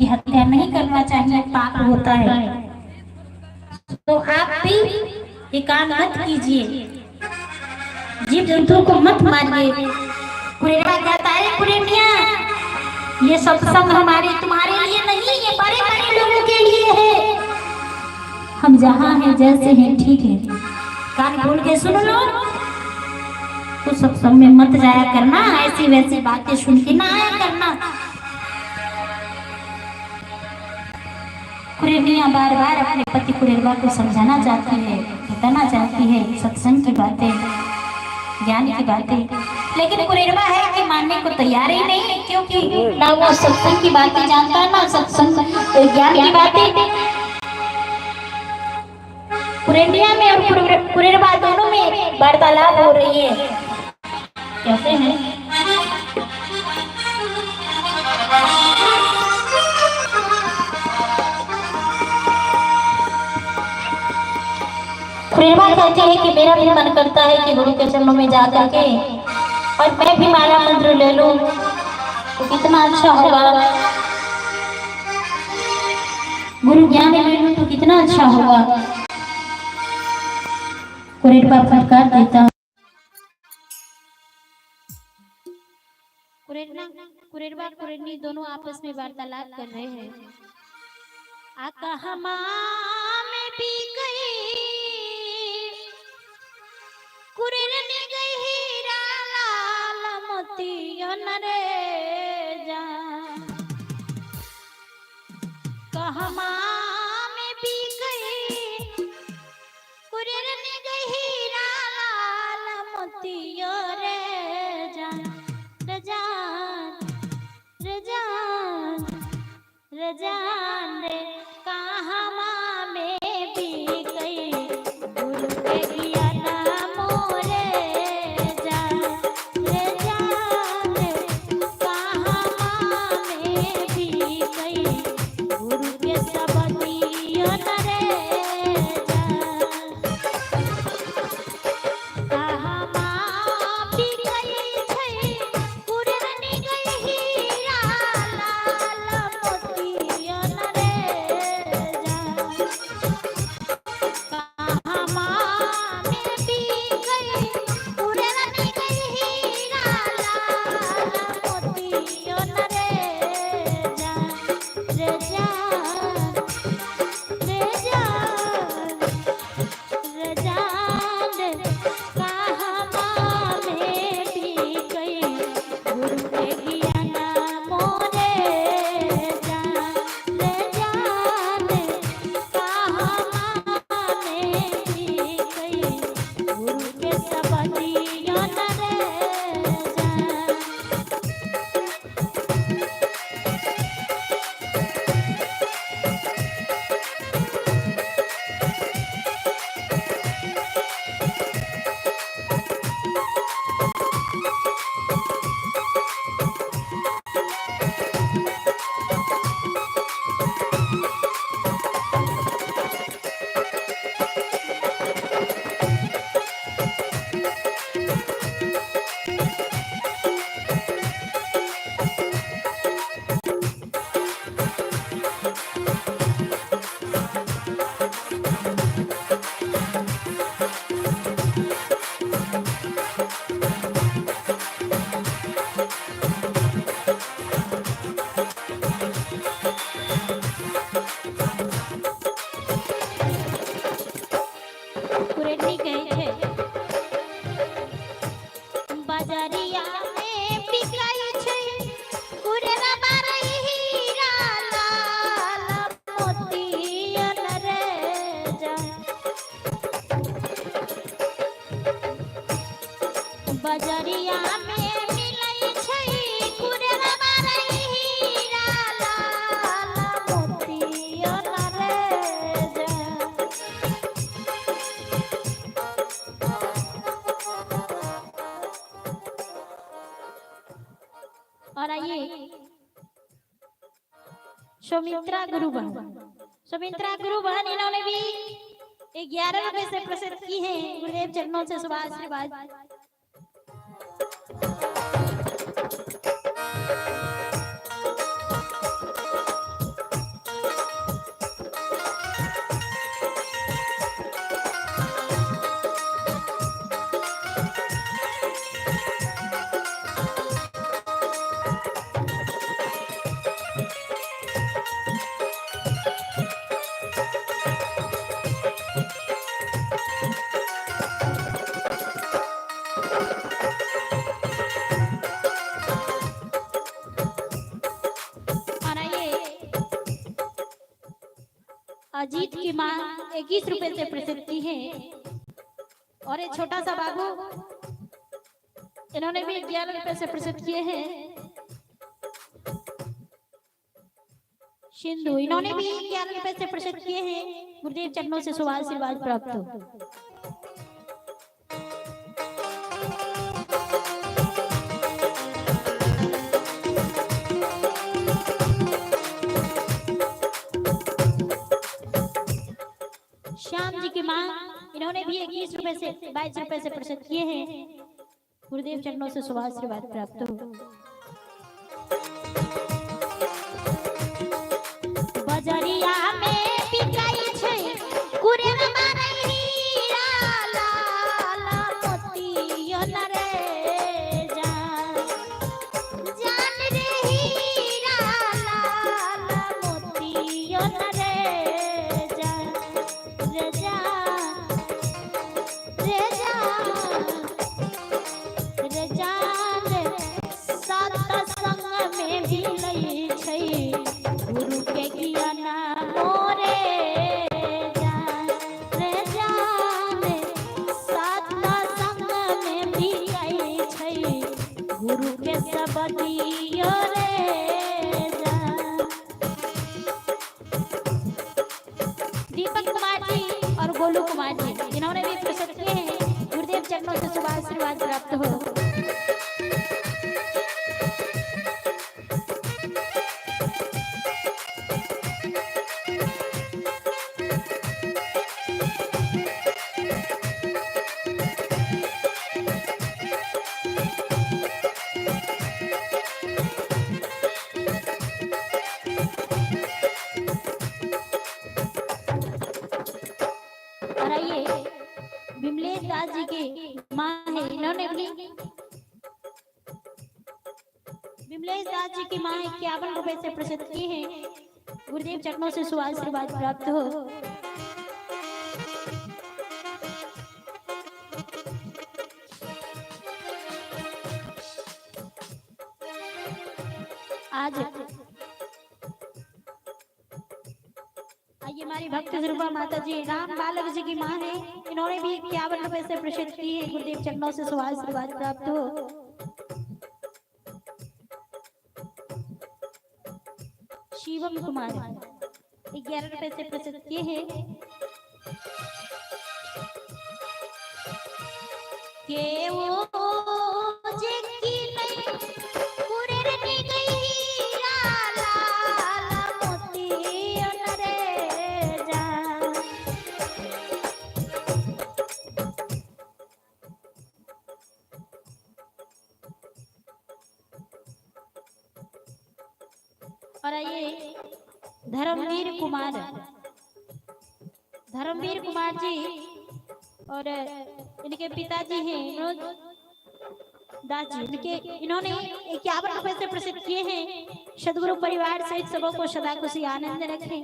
हत्या नहीं करना चाहिए, पाप होता है। तो आप भी ये काम मत कीजिए, जीव जंतु को मत मारिए। कुरेरा कहता है, कुरेनिया ये सत्संग हमारे तुम्हारे लिए नहीं, ये बड़े बड़े लोगों के लिए है। हम जहाँ हैं जैसे हैं ठीक है, कान खोल के सुन लो। तो सत्संग में मत जाया करना, ऐसी वैसी बातें सुन के ना आया करना। कुरेनिया बार बार अपने पति कुरेरबा को समझाना चाहती है, बताना चाहती है सत्संग की बातें, ज्ञान की बातें, लेकिन कुरेरबा है कि मानने को तैयार ही नहीं है, क्योंकि ना वो सत्संग की बातें जानता है ना सत्संग ज्ञान की बातें। कुरेनिया में और कुरेरबा दोनों में वार्तालाप हो रही है। कैसे हैं? कुरेरबा कहती है कि मेरा भी मन करता है कि गुरु के चरणों में जाकर के और मैं भी माला मंत्र ले लूं तो कितना अच्छा होगा, गुरु ज्ञान ले लूं तो कितना अच्छा होगा। कुरेरबा फटकार देता। कुरेरबा कुरेरनी दोनों आपस में वार्तालाप कर रहे हैं। आका हमा में भी गई, कुरेरनी गई हीरा लाल मोतियन रे जा। कहमा में भी गई, कुरेरनी गई हीरा लाल मोतियो रे जा। रजान रजान रजान रे कहमा में भी गई, गुरु के ज्ञान मोरे जा। रजान रे कहमा में भी गई, गुरु के सबदियन रे जा। कहमा भी गई छै, कुरेरनी गई हीरा लाल मोतियन रे जा। कहमा में भी गई, कुरेरनी गई हीरा लाल मोतियन रे जा। रे जान रे जान रे जान कहमा में भी गई, गुरु के ज्ञान मोरे जा। रे जान कहमा में भी गई, गुरु के सबदियन रे जा। कुरेरनी कहे छै, बाजारिया में बिकाई छै, कुरेरबा रही हीरा लाल मोतियन रे जा। बाजारिया में मिलै छै, कुरेरबा रही हीरा लाल मोतियन रे जा। और आइए सुमित्रा गुरु बहन, सुमित्रा गुरु बहन इन्होंने भी 11 रुपए से प्रसिद्ध की है। गुरुदेव चरणों से शुभ आशीर्वाद। अजीत की माँ 21 रुपए से प्रसिद्ध की है। और एक छोटा सा बाबू, इन्होंने भी 11 रुपए से प्रसिद्ध किए हैं। सिंधु, इन्होंने भी 11 रुपए से प्रसिद्ध किए हैं। गुरुदेव चरणों से शुभ आशीर्वाद प्राप्त हो। श्याम जी की माँ, इन्होंने भी 21 रुपए से 22 रुपए से प्रसिद्ध किए हैं। गुरुदेव चरणों से शुभ आशीर्वाद प्राप्त हो। बजरिया में बिकाई छै कुरेर मारै हीरा लाला मोतियो न रे जान जान रे हीरा लाला मोतियो न रे जान रे जान रे जान रे जान सात संग में भी लई छै गुरु के ज्ञान मोरे जान रे जान सात संग में भी आई छै गुरु के सबदियो रे जान। दीपक कुमार जी और गोलू कुमार जी, इन्होंने भी प्रसिद्ध किए हैं। गुरुदेव चरणों से शुभ आशीर्वाद प्राप्त हो। और आइए विमलेश दास जी की माँ है, इन्होंने भी विमलेश दास जी की माँ 51 रुपए से प्रसिद्ध की है। गुरुदेव चरणों से शुभ आशीर्वाद प्राप्त हो। आज आइए हमारी भक्त स्वरूपा माता जी राम बालक जी की माँ है, इन्होंने भी 51 रुपए से प्रसिद्ध की है। गुरुदेव चरणों से शुभ आशीर्वाद प्राप्त हो। शिवम कुमार 11 रुपए से प्रसिद्ध किए हैं। के वो जे की नहीं कुरेर नी गई हीरा लाला मोतियो न रे जान और आइए धर्मवीर कुमार जी और इनके पिताजी हैं मनोज दास जी, इन्होंने 51 रुपए से प्रसिद्ध किए हैं। सदगुरु परिवार सहित सबों को सदा खुशी आनंद रखें।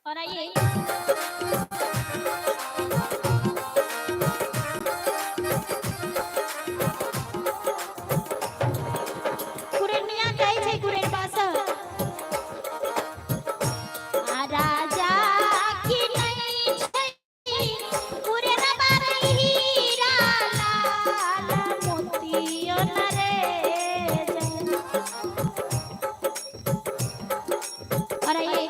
और आइए कुरेनिया कहे छे कुरेन पास आ राजा की नहीं छे कुरेन बारे हीरा लाला मोतियो न रे जान। और आइए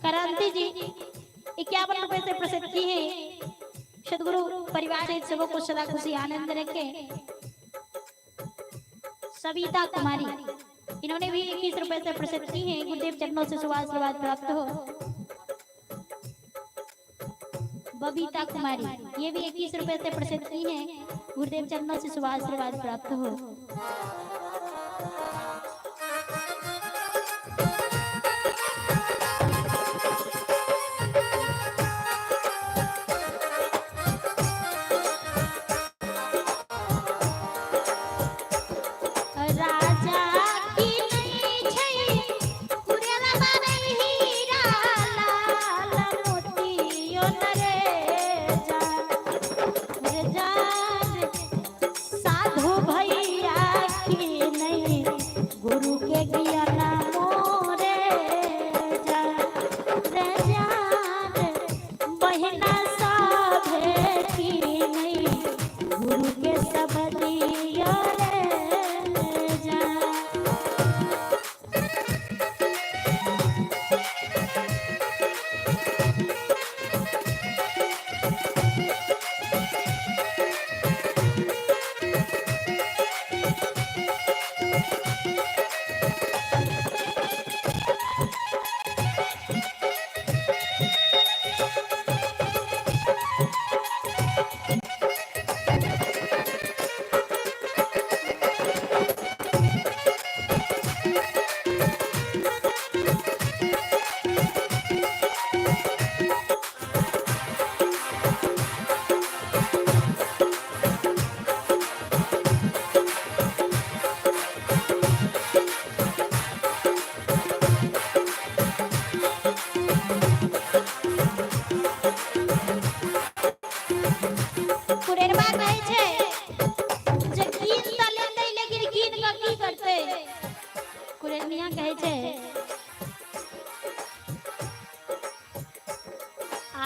क्रांति जी 51 रुपए से प्रसिद्ध की है। सदगुरु परिवार सहित सबों को सदा खुशी आनंद रखे। सविता कुमारी, इन्होंने भी 21 रुपए से प्रसिद्ध की है। गुरुदेव चरणों से शुभ आशीर्वाद प्राप्त हो। बबीता कुमारी, ये भी 21 रुपए से प्रसिद्ध की है। गुरुदेव चरणों से शुभ आशीर्वाद प्राप्त हो।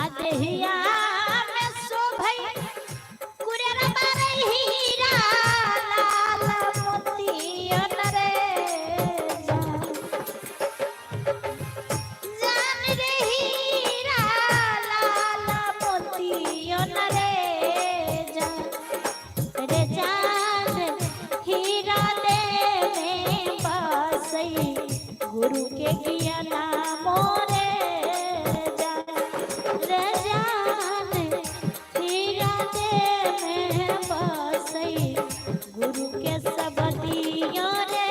आदेहिया में शोभै कुरेरा बारे हीरा लाल मोतियन रे जान रे हीरा लाल मोतियन रे जान हीरा दे में बसई गुरु के ज्ञान मोरे गुरु के सब दियो रे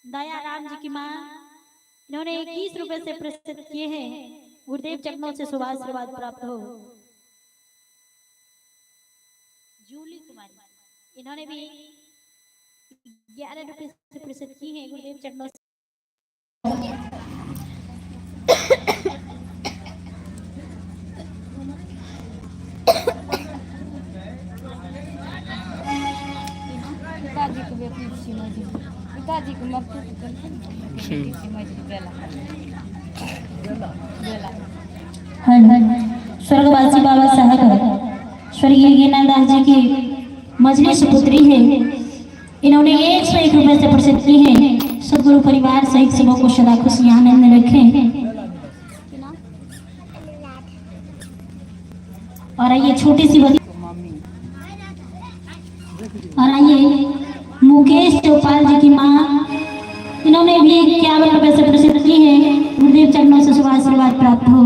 दयाराम जी की माँ इन्होंने 21 रुपए से प्रस्तुत किए हैं। गुरुदेव चरणों से शुभाशीर्वाद प्राप्त हो। जूली कुमारी इन्होंने भी 11 रुपए से प्रस्तुत की हैं। गुरुदेव चरणों से पिताजी को मत स्वर्गवासी बाबा साहब स्वर्गीय ज्ञानदास जी की मजलिस पुत्री है। इन्होंने 101 रुपए से प्रसिद्ध की है। सदगुरु परिवार सहित सबों को सदा खुशी आनंद में रखें। और आइए छोटी सी और आइए मुकेश चौपाल जी की माँ, इन्होंने भी 51 रुपए से प्रसिद्ध की है। गुरुदेव चरणों से शुभ आशीर्वाद प्राप्त हो।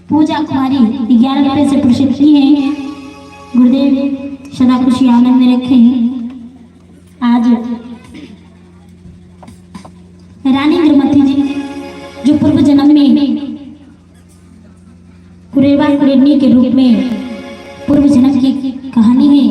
पूजा कुमारी 11 रुपए से प्रसिद्ध की है। गुरुदेव सदा खुशी आनंद में रखें। आज रानी द्रमती जी जो पूर्व जन्म में कुरेबा कुरेनी के रूप में पूर्व जन्म की कहानी है,